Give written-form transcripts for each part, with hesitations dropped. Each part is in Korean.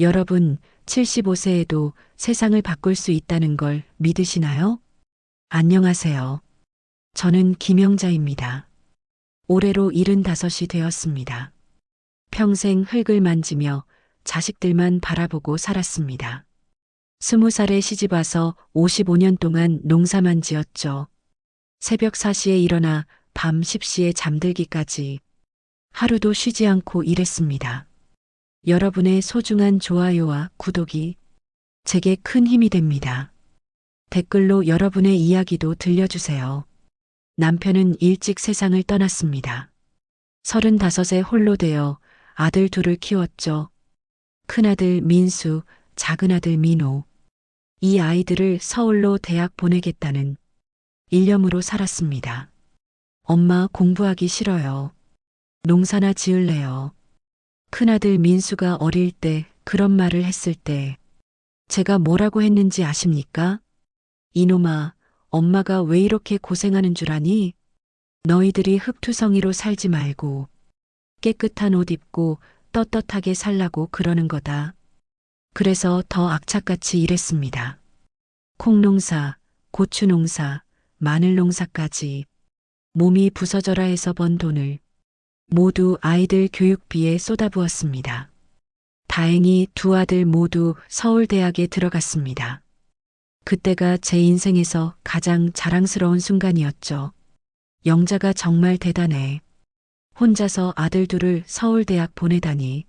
여러분, 75세에도 세상을 바꿀 수 있다는 걸 믿으시나요? 안녕하세요. 저는 김영자입니다. 올해로 75이 되었습니다. 평생 흙을 만지며 자식들만 바라보고 살았습니다. 20살에 시집 와서 55년 동안 농사만 지었죠. 새벽 4시에 일어나 밤 10시에 잠들기까지 하루도 쉬지 않고 일했습니다. 여러분의 소중한 좋아요와 구독이 제게 큰 힘이 됩니다. 댓글로 여러분의 이야기도 들려주세요. 남편은 일찍 세상을 떠났습니다. 35에 홀로 되어 아들 둘을 키웠죠. 큰아들 민수, 작은아들 민호. 이 아이들을 서울로 대학 보내겠다는 일념으로 살았습니다. 엄마 공부하기 싫어요. 농사나 지을래요. 큰아들 민수가 어릴 때 그런 말을 했을 때 제가 뭐라고 했는지 아십니까? 이놈아, 엄마가 왜 이렇게 고생하는 줄 아니? 너희들이 흙투성이로 살지 말고 깨끗한 옷 입고 떳떳하게 살라고 그러는 거다. 그래서 더 악착같이 일했습니다. 콩농사, 고추농사, 마늘농사까지 몸이 부서져라 해서 번 돈을 모두 아이들 교육비에 쏟아부었습니다. 다행히 두 아들 모두 서울대학에 들어갔습니다. 그때가 제 인생에서 가장 자랑스러운 순간이었죠. 영자가 정말 대단해. 혼자서 아들 둘을 서울대학 보내다니.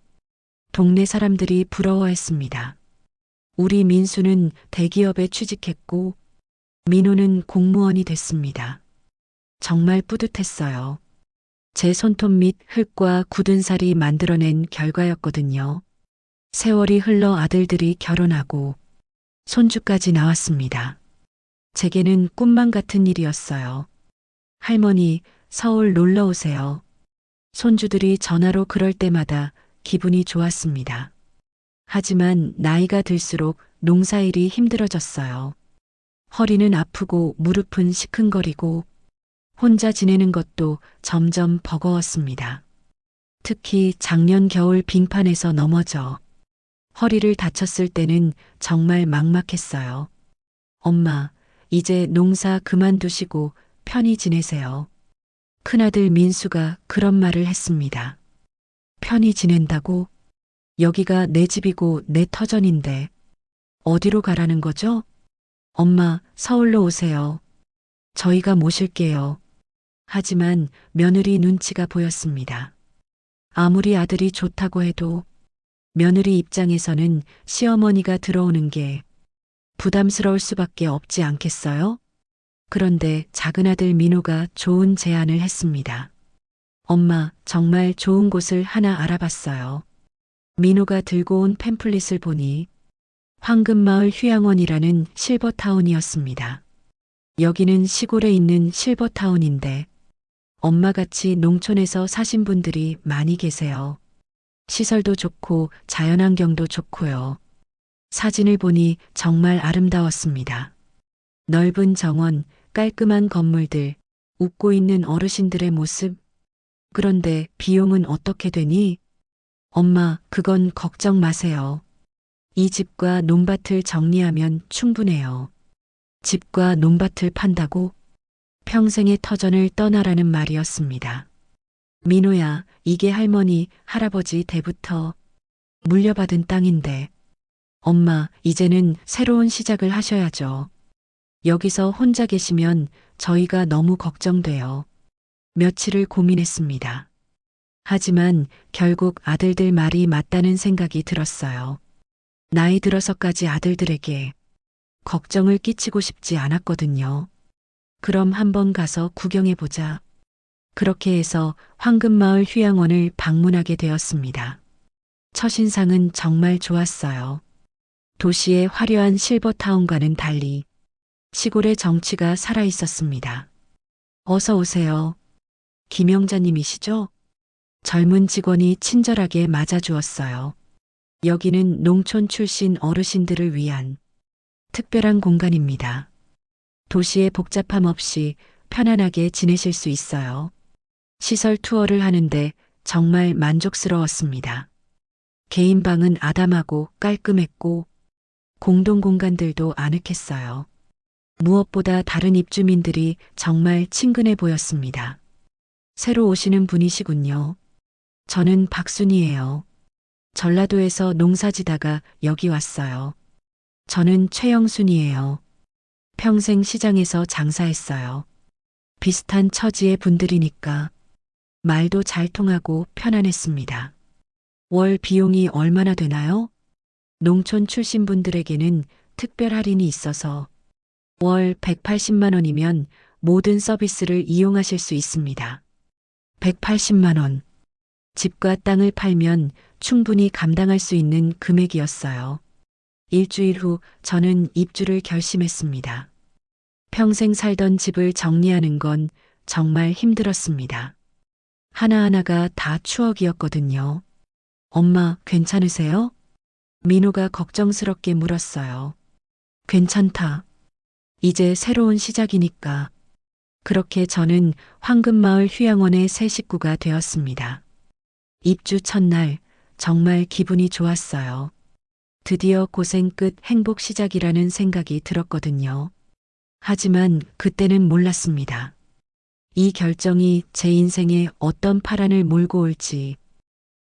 동네 사람들이 부러워했습니다. 우리 민수는 대기업에 취직했고 민호는 공무원이 됐습니다. 정말 뿌듯했어요. 제 손톱 밑 흙과 굳은 살이 만들어낸 결과였거든요. 세월이 흘러 아들들이 결혼하고 손주까지 나왔습니다. 제게는 꿈만 같은 일이었어요. 할머니, 서울 놀러 오세요. 손주들이 전화로 그럴 때마다 기분이 좋았습니다. 하지만 나이가 들수록 농사일이 힘들어졌어요. 허리는 아프고 무릎은 시큰거리고 혼자 지내는 것도 점점 버거웠습니다. 특히 작년 겨울 빙판에서 넘어져 허리를 다쳤을 때는 정말 막막했어요. 엄마, 이제 농사 그만두시고 편히 지내세요. 큰아들 민수가 그런 말을 했습니다. 편히 지낸다고? 여기가 내 집이고 내 터전인데 어디로 가라는 거죠? 엄마, 서울로 오세요. 저희가 모실게요. 하지만 며느리 눈치가 보였습니다. 아무리 아들이 좋다고 해도 며느리 입장에서는 시어머니가 들어오는 게 부담스러울 수밖에 없지 않겠어요? 그런데 작은아들 민호가 좋은 제안을 했습니다. 엄마, 정말 좋은 곳을 하나 알아봤어요. 민호가 들고 온 팸플릿을 보니 황금마을 휴양원이라는 실버타운이었습니다. 여기는 시골에 있는 실버타운인데 엄마같이 농촌에서 사신 분들이 많이 계세요. 시설도 좋고 자연환경도 좋고요. 사진을 보니 정말 아름다웠습니다. 넓은 정원, 깔끔한 건물들, 웃고 있는 어르신들의 모습. 그런데 비용은 어떻게 되니? 엄마, 그건 걱정 마세요. 이 집과 논밭을 정리하면 충분해요. 집과 논밭을 판다고? 평생의 터전을 떠나라는 말이었습니다. 민호야, 이게 할머니, 할아버지 때부터 물려받은 땅인데. 엄마, 이제는 새로운 시작을 하셔야죠. 여기서 혼자 계시면 저희가 너무 걱정돼요. 며칠을 고민했습니다. 하지만 결국 아들들 말이 맞다는 생각이 들었어요. 나이 들어서까지 아들들에게 걱정을 끼치고 싶지 않았거든요. 그럼 한번 가서 구경해보자. 그렇게 해서 황금마을 휴양원을 방문하게 되었습니다. 첫인상은 정말 좋았어요. 도시의 화려한 실버타운과는 달리 시골의 정취가 살아있었습니다. 어서 오세요. 김영자님이시죠? 젊은 직원이 친절하게 맞아주었어요. 여기는 농촌 출신 어르신들을 위한 특별한 공간입니다. 도시의 복잡함 없이 편안하게 지내실 수 있어요. 시설 투어를 하는데 정말 만족스러웠습니다. 개인 방은 아담하고 깔끔했고 공동 공간들도 아늑했어요. 무엇보다 다른 입주민들이 정말 친근해 보였습니다. 새로 오시는 분이시군요. 저는 박순이에요. 전라도에서 농사지다가 여기 왔어요. 저는 최영순이에요. 평생 시장에서 장사했어요. 비슷한 처지의 분들이니까 말도 잘 통하고 편안했습니다. 월 비용이 얼마나 되나요? 농촌 출신 분들에게는 특별 할인이 있어서 월 180만 원이면 모든 서비스를 이용하실 수 있습니다. 180만 원. 집과 땅을 팔면 충분히 감당할 수 있는 금액이었어요. 일주일 후 저는 입주를 결심했습니다. 평생 살던 집을 정리하는 건 정말 힘들었습니다. 하나하나가 다 추억이었거든요. 엄마, 괜찮으세요? 민호가 걱정스럽게 물었어요. 괜찮다. 이제 새로운 시작이니까. 그렇게 저는 황금마을 휴양원의 새 식구가 되었습니다. 입주 첫날 정말 기분이 좋았어요. 드디어 고생 끝 행복 시작이라는 생각이 들었거든요. 하지만 그때는 몰랐습니다. 이 결정이 제 인생에 어떤 파란을 몰고 올지.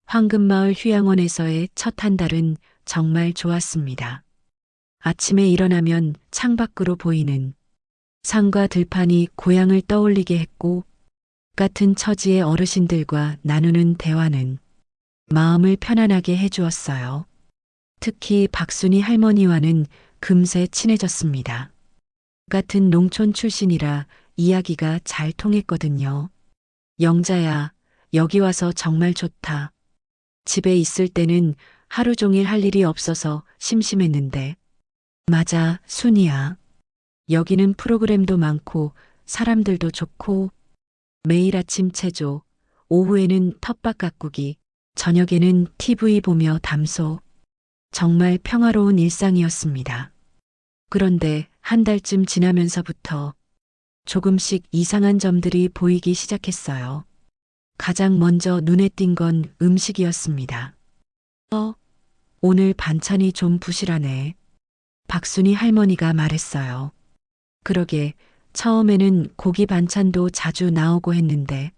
황금마을 휴양원에서의 첫 한 달은 정말 좋았습니다. 아침에 일어나면 창밖으로 보이는 산과 들판이 고향을 떠올리게 했고, 같은 처지의 어르신들과 나누는 대화는 마음을 편안하게 해주었어요. 특히 박순이 할머니와는 금세 친해졌습니다. 같은 농촌 출신이라 이야기가 잘 통했거든요. 영자야, 여기 와서 정말 좋다. 집에 있을 때는 하루 종일 할 일이 없어서 심심했는데. 맞아, 순이야. 여기는 프로그램도 많고 사람들도 좋고 매일 아침 체조, 오후에는 텃밭 가꾸기, 저녁에는 TV 보며 담소. 정말 평화로운 일상이었습니다. 그런데 한 달쯤 지나면서부터 조금씩 이상한 점들이 보이기 시작했어요. 가장 먼저 눈에 띈 건 음식이었습니다. 오늘 반찬이 좀 부실하네. 박순이 할머니가 말했어요. 그러게, 처음에는 고기 반찬도 자주 나오고 했는데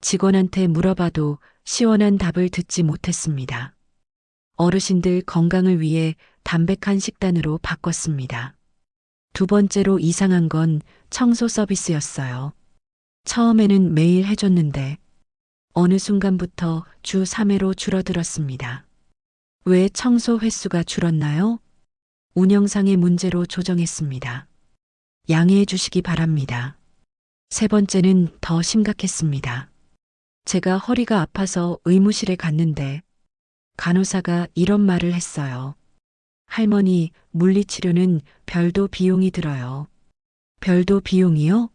직원한테 물어봐도 시원한 답을 듣지 못했습니다. 어르신들 건강을 위해 담백한 식단으로 바꿨습니다. 두 번째로 이상한 건 청소 서비스였어요. 처음에는 매일 해줬는데 어느 순간부터 주 3회로 줄어들었습니다. 왜 청소 횟수가 줄었나요? 운영상의 문제로 조정했습니다. 양해해 주시기 바랍니다. 세 번째는 더 심각했습니다. 제가 허리가 아파서 의무실에 갔는데 간호사가 이런 말을 했어요. 할머니, 물리치료는 별도 비용이 들어요. 별도 비용이요?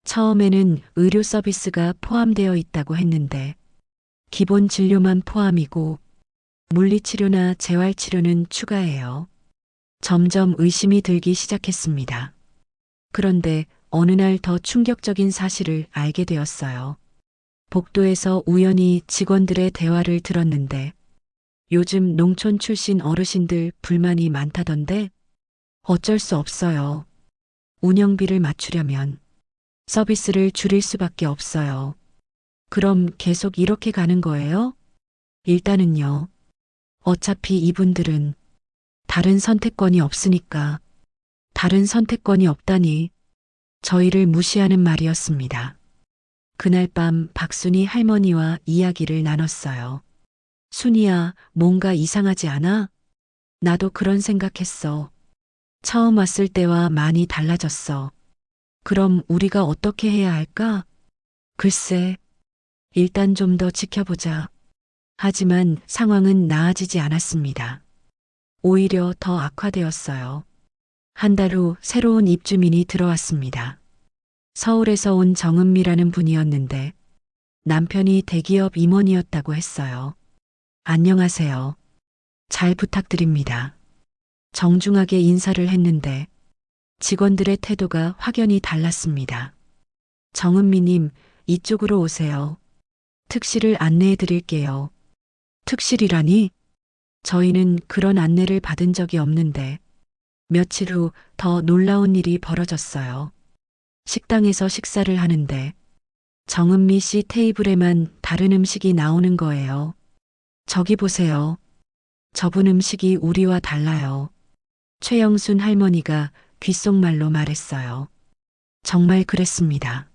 처음에는 의료 서비스가 포함되어 있다고 했는데 기본 진료만 포함이고 물리치료나 재활치료는 추가예요. 점점 의심이 들기 시작했습니다. 그런데 어느 날 더 충격적인 사실을 알게 되었어요. 복도에서 우연히 직원들의 대화를 들었는데 요즘 농촌 출신 어르신들 불만이 많다던데 어쩔 수 없어요. 운영비를 맞추려면 서비스를 줄일 수밖에 없어요. 그럼 계속 이렇게 가는 거예요? 일단은요. 어차피 이분들은 다른 선택권이 없으니까. 다른 선택권이 없다니 저희를 무시하는 말이었습니다. 그날 밤 박순이 할머니와 이야기를 나눴어요. 순이야, 뭔가 이상하지 않아? 나도 그런 생각했어. 처음 왔을 때와 많이 달라졌어. 그럼 우리가 어떻게 해야 할까? 글쎄, 일단 좀 더 지켜보자. 하지만 상황은 나아지지 않았습니다. 오히려 더 악화되었어요. 한 달 후 새로운 입주민이 들어왔습니다. 서울에서 온 정은미라는 분이었는데 남편이 대기업 임원이었다고 했어요. 안녕하세요. 잘 부탁드립니다. 정중하게 인사를 했는데 직원들의 태도가 확연히 달랐습니다. 정은미님, 이쪽으로 오세요. 특실을 안내해 드릴게요. 특실이라니? 저희는 그런 안내를 받은 적이 없는데 며칠 후 더 놀라운 일이 벌어졌어요. 식당에서 식사를 하는데 정은미 씨 테이블에만 다른 음식이 나오는 거예요. 저기 보세요. 저분 음식이 우리와 달라요. 최영순 할머니가 귓속말로 말했어요. 정말 그랬습니다.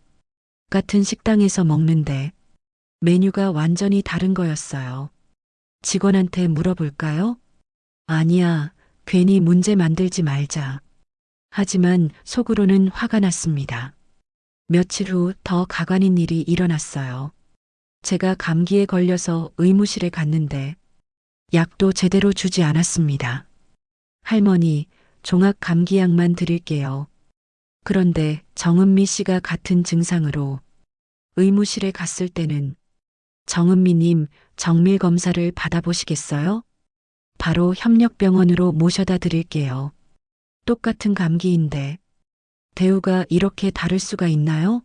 같은 식당에서 먹는데 메뉴가 완전히 다른 거였어요. 직원한테 물어볼까요? 아니야, 괜히 문제 만들지 말자. 하지만 속으로는 화가 났습니다. 며칠 후 더 가관인 일이 일어났어요. 제가 감기에 걸려서 의무실에 갔는데 약도 제대로 주지 않았습니다. 할머니, 종합 감기약만 드릴게요. 그런데 정은미 씨가 같은 증상으로 의무실에 갔을 때는 정은미님 정밀 검사를 받아보시겠어요? 바로 협력병원으로 모셔다 드릴게요. 똑같은 감기인데 대우가 이렇게 다를 수가 있나요?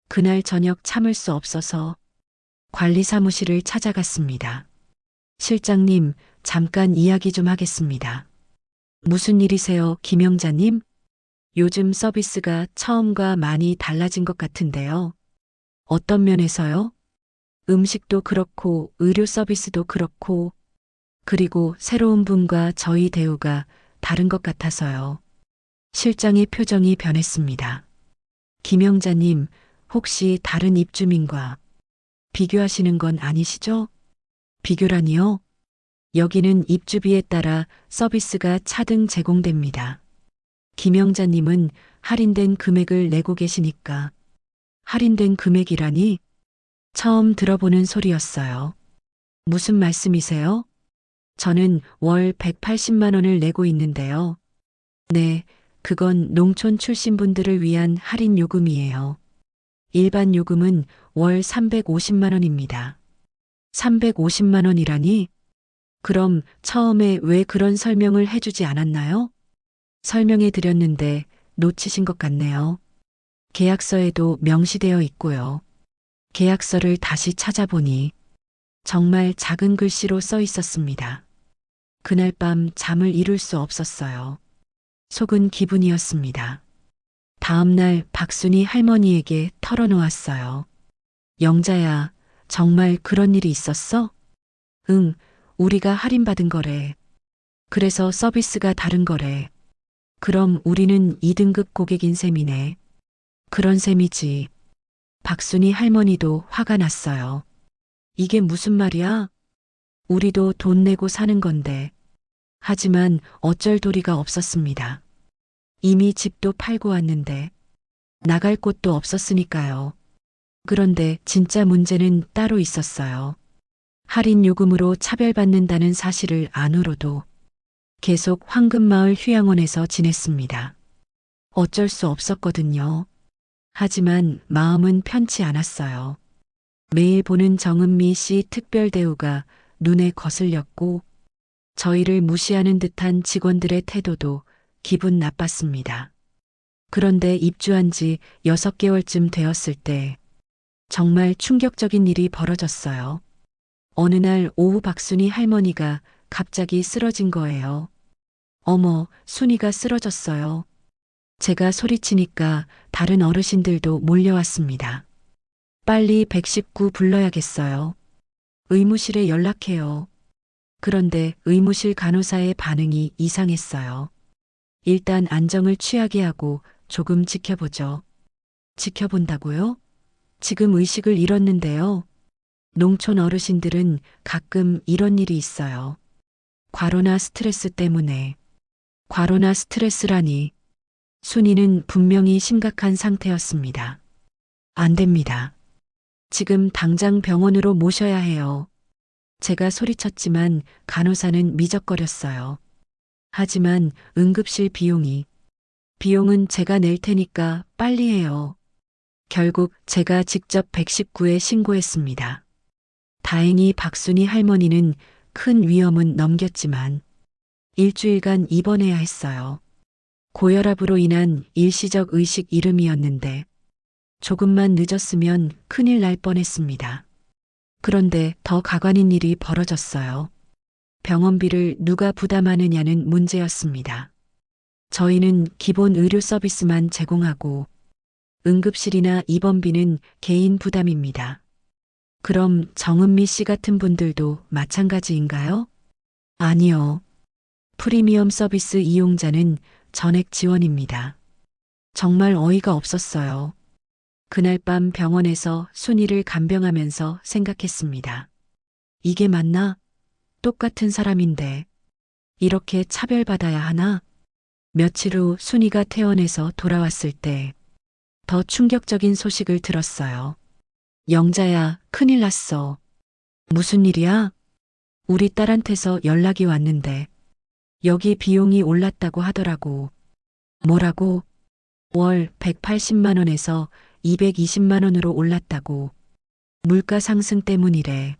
그날 저녁 참을 수 없어서 관리사무실을 찾아갔습니다. 실장님, 잠깐 이야기 좀 하겠습니다. 무슨 일이세요, 김영자님? 요즘 서비스가 처음과 많이 달라진 것 같은데요. 어떤 면에서요? 음식도 그렇고 의료 서비스도 그렇고 그리고 새로운 분과 저희 대우가 다른 것 같아서요. 실장의 표정이 변했습니다. 김영자님, 혹시 다른 입주민과 비교하시는 건 아니시죠? 비교라니요? 여기는 입주비에 따라 서비스가 차등 제공됩니다. 김영자님은 할인된 금액을 내고 계시니까. 할인된 금액이라니? 처음 들어보는 소리였어요. 무슨 말씀이세요? 저는 월 180만 원을 내고 있는데요. 네, 그건 농촌 출신 분들을 위한 할인 요금이에요. 일반 요금은 월 350만 원입니다. 350만 원이라니? 그럼 처음에 왜 그런 설명을 해주지 않았나요? 설명해 드렸는데 놓치신 것 같네요. 계약서에도 명시되어 있고요. 계약서를 다시 찾아보니 정말 작은 글씨로 써 있었습니다. 그날 밤 잠을 이룰 수 없었어요. 속은 기분이었습니다. 다음날 박순이 할머니에게 털어놓았어요. 영자야, 정말 그런 일이 있었어? 응, 우리가 할인받은 거래. 그래서 서비스가 다른 거래. 그럼 우리는 2등급 고객인 셈이네. 그런 셈이지. 박순이 할머니도 화가 났어요. 이게 무슨 말이야? 우리도 돈 내고 사는 건데. 하지만 어쩔 도리가 없었습니다. 이미 집도 팔고 왔는데 나갈 곳도 없었으니까요. 그런데 진짜 문제는 따로 있었어요. 할인 요금으로 차별받는다는 사실을 안으로도 계속 황금마을 휴양원에서 지냈습니다. 어쩔 수 없었거든요. 하지만 마음은 편치 않았어요. 매일 보는 정은미 씨 특별 대우가 눈에 거슬렸고 저희를 무시하는 듯한 직원들의 태도도 기분 나빴습니다. 그런데 입주한 지 6개월쯤 되었을 때 정말 충격적인 일이 벌어졌어요. 어느 날 오후 박순이 할머니가 갑자기 쓰러진 거예요. 어머, 순이가 쓰러졌어요. 제가 소리치니까 다른 어르신들도 몰려왔습니다. 빨리 119 불러야겠어요. 의무실에 연락해요. 그런데 의무실 간호사의 반응이 이상했어요. 일단 안정을 취하게 하고 조금 지켜보죠. 지켜본다고요? 지금 의식을 잃었는데요. 농촌 어르신들은 가끔 이런 일이 있어요. 과로나 스트레스 때문에. 과로나 스트레스라니. 순이는 분명히 심각한 상태였습니다. 안 됩니다. 지금 당장 병원으로 모셔야 해요. 제가 소리쳤지만 간호사는 미적거렸어요. 하지만 응급실 비용은 제가 낼 테니까 빨리 해요. 결국 제가 직접 119에 신고했습니다. 다행히 박순이 할머니는 큰 위험은 넘겼지만 일주일간 입원해야 했어요. 고혈압으로 인한 일시적 의식 잃음이었는데 조금만 늦었으면 큰일 날 뻔했습니다. 그런데 더 가관인 일이 벌어졌어요. 병원비를 누가 부담하느냐는 문제였습니다. 저희는 기본 의료 서비스만 제공하고 응급실이나 입원비는 개인 부담입니다. 그럼 정은미 씨 같은 분들도 마찬가지인가요? 아니요. 프리미엄 서비스 이용자는 전액 지원입니다. 정말 어이가 없었어요. 그날 밤 병원에서 순이를 간병하면서 생각했습니다. 이게 맞나? 똑같은 사람인데 이렇게 차별받아야 하나? 며칠 후 순이가 퇴원해서 돌아왔을 때 더 충격적인 소식을 들었어요. 영자야, 큰일 났어. 무슨 일이야? 우리 딸한테서 연락이 왔는데 여기 비용이 올랐다고 하더라고. 뭐라고? 월 180만 원에서 220만 원으로 올랐다고. 물가 상승 때문이래.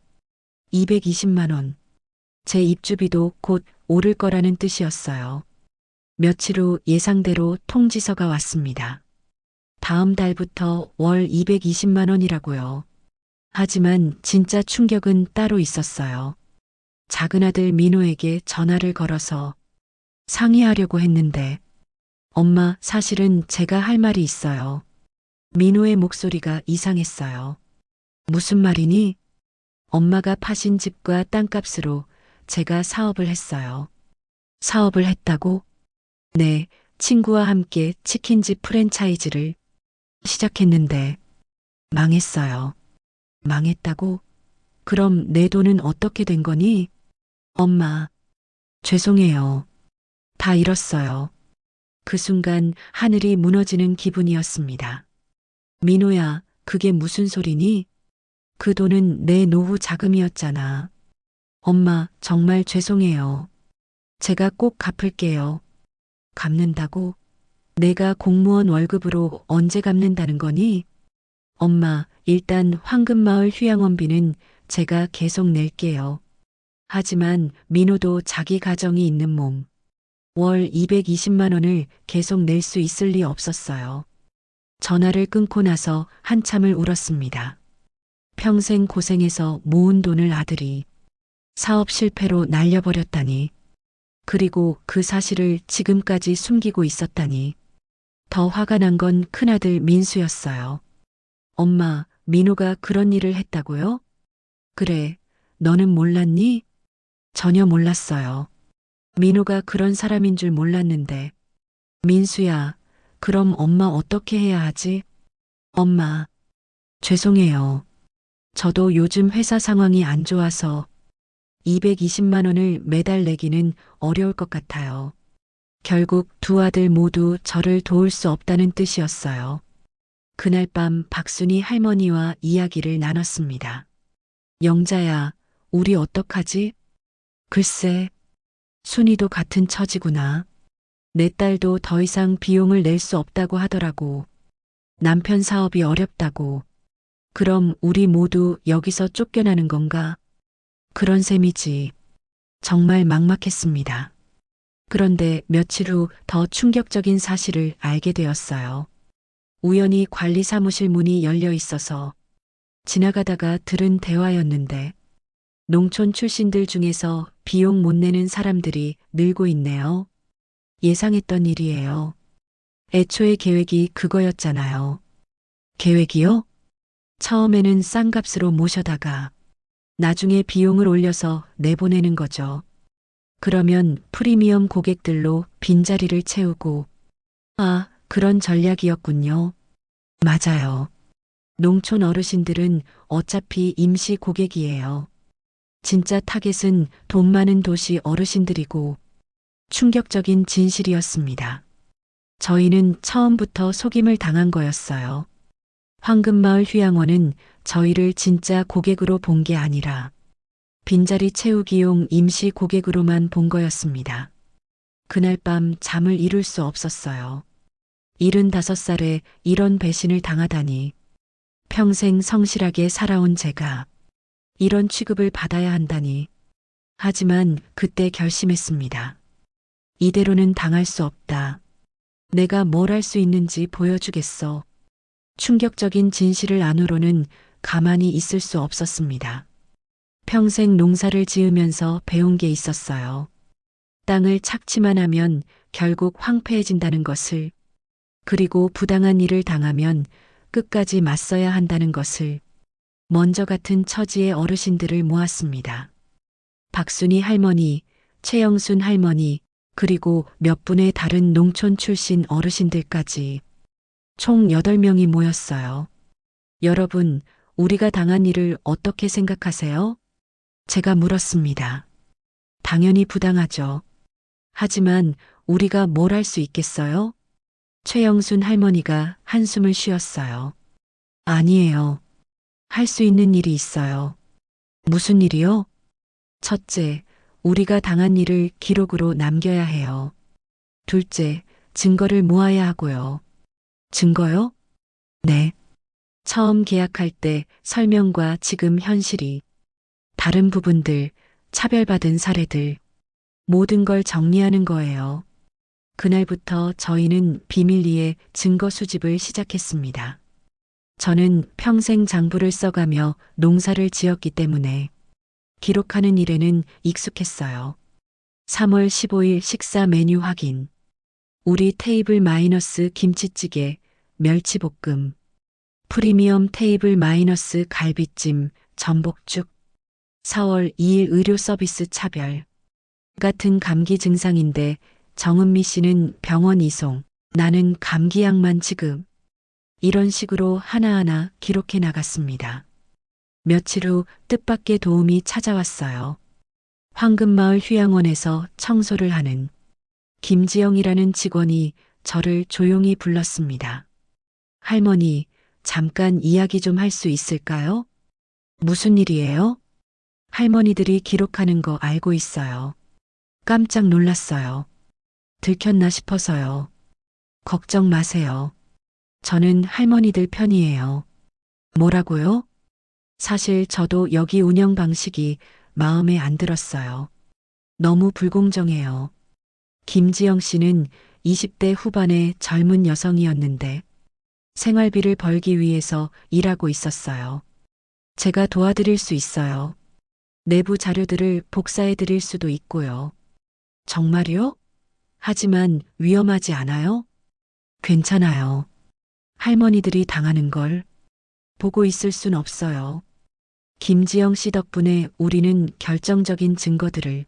220만 원. 제 입주비도 곧 오를 거라는 뜻이었어요. 며칠 후 예상대로 통지서가 왔습니다. 다음 달부터 월 220만 원이라고요. 하지만 진짜 충격은 따로 있었어요. 작은 아들 민호에게 전화를 걸어서 상의하려고 했는데 엄마, 사실은 제가 할 말이 있어요. 민호의 목소리가 이상했어요. 무슨 말이니? 엄마가 파신 집과 땅값으로 제가 사업을 했어요. 사업을 했다고? 네, 친구와 함께 치킨집 프랜차이즈를 시작했는데 망했어요. 망했다고? 그럼 내 돈은 어떻게 된 거니? 엄마, 죄송해요. 다 잃었어요. 그 순간 하늘이 무너지는 기분이었습니다. 민호야, 그게 무슨 소리니? 그 돈은 내 노후 자금이었잖아. 엄마, 정말 죄송해요. 제가 꼭 갚을게요. 갚는다고? 내가 공무원 월급으로 언제 갚는다는 거니? 엄마, 일단 황금마을 휴양원비는 제가 계속 낼게요. 하지만 민호도 자기 가정이 있는 몸. 월 220만 원을 계속 낼 수 있을 리 없었어요. 전화를 끊고 나서 한참을 울었습니다. 평생 고생해서 모은 돈을 아들이 사업 실패로 날려버렸다니. 그리고 그 사실을 지금까지 숨기고 있었다니. 더 화가 난 건 큰아들 민수였어요. 엄마, 민호가 그런 일을 했다고요? 그래, 너는 몰랐니? 전혀 몰랐어요. 민호가 그런 사람인 줄 몰랐는데. 민수야, 그럼 엄마 어떻게 해야 하지? 엄마, 죄송해요. 저도 요즘 회사 상황이 안 좋아서 220만 원을 매달 내기는 어려울 것 같아요. 결국 두 아들 모두 저를 도울 수 없다는 뜻이었어요. 그날 밤 박순이 할머니와 이야기를 나눴습니다. 영자야, 우리 어떡하지? 글쎄, 순이도 같은 처지구나. 내 딸도 더 이상 비용을 낼 수 없다고 하더라고. 남편 사업이 어렵다고. 그럼 우리 모두 여기서 쫓겨나는 건가? 그런 셈이지. 정말 막막했습니다. 그런데 며칠 후 더 충격적인 사실을 알게 되었어요. 우연히 관리 사무실 문이 열려 있어서 지나가다가 들은 대화였는데 농촌 출신들 중에서 비용 못 내는 사람들이 늘고 있네요. 예상했던 일이에요. 애초에 계획이 그거였잖아요. 계획이요? 처음에는 싼 값으로 모셔다가 나중에 비용을 올려서 내보내는 거죠. 그러면 프리미엄 고객들로 빈자리를 채우고. 아, 그런 전략이었군요. 맞아요. 농촌 어르신들은 어차피 임시 고객이에요. 진짜 타겟은 돈 많은 도시 어르신들이고. 충격적인 진실이었습니다. 저희는 처음부터 속임을 당한 거였어요. 황금마을 휴양원은 저희를 진짜 고객으로 본 게 아니라 빈자리 채우기용 임시 고객으로만 본 거였습니다. 그날 밤 잠을 이룰 수 없었어요. 75살에 이런 배신을 당하다니. 평생 성실하게 살아온 제가 이런 취급을 받아야 한다니. 하지만 그때 결심했습니다. 이대로는 당할 수 없다. 내가 뭘 할 수 있는지 보여주겠어. 충격적인 진실을 안으로는 가만히 있을 수 없었습니다. 평생 농사를 지으면서 배운 게 있었어요. 땅을 착취만 하면 결국 황폐해진다는 것을, 그리고 부당한 일을 당하면 끝까지 맞서야 한다는 것을. 먼저 같은 처지의 어르신들을 모았습니다. 박순희 할머니, 최영순 할머니, 그리고 몇 분의 다른 농촌 출신 어르신들까지 총 8명이 모였어요. 여러분, 우리가 당한 일을 어떻게 생각하세요? 제가 물었습니다. 당연히 부당하죠. 하지만 우리가 뭘 할 수 있겠어요? 최영순 할머니가 한숨을 쉬었어요. 아니에요. 할 수 있는 일이 있어요. 무슨 일이요? 첫째, 우리가 당한 일을 기록으로 남겨야 해요. 둘째, 증거를 모아야 하고요. 증거요? 네. 처음 계약할 때 설명과 지금 현실이, 다른 부분들, 차별받은 사례들, 모든 걸 정리하는 거예요. 그날부터 저희는 비밀리에 증거 수집을 시작했습니다. 저는 평생 장부를 써가며 농사를 지었기 때문에 기록하는 일에는 익숙했어요. 3월 15일 식사 메뉴 확인. 우리 테이블 마이너스 김치찌개, 멸치볶음. 프리미엄 테이블 마이너스 갈비찜, 전복죽. 4월 2일 의료 서비스 차별. 같은 감기 증상인데 정은미 씨는 병원 이송, 나는 감기약만 지급. 이런 식으로 하나하나 기록해 나갔습니다. 며칠 후 뜻밖의 도움이 찾아왔어요. 황금마을 휴양원에서 청소를 하는 김지영이라는 직원이 저를 조용히 불렀습니다. 할머니, 잠깐 이야기 좀 할 수 있을까요? 무슨 일이에요? 할머니들이 기록하는 거 알고 있어요. 깜짝 놀랐어요. 들켰나 싶어서요. 걱정 마세요. 저는 할머니들 편이에요. 뭐라고요? 사실 저도 여기 운영 방식이 마음에 안 들었어요. 너무 불공정해요. 김지영 씨는 20대 후반의 젊은 여성이었는데 생활비를 벌기 위해서 일하고 있었어요. 제가 도와드릴 수 있어요. 내부 자료들을 복사해 드릴 수도 있고요. 정말요? 하지만 위험하지 않아요? 괜찮아요. 할머니들이 당하는 걸 보고 있을 순 없어요. 김지영 씨 덕분에 우리는 결정적인 증거들을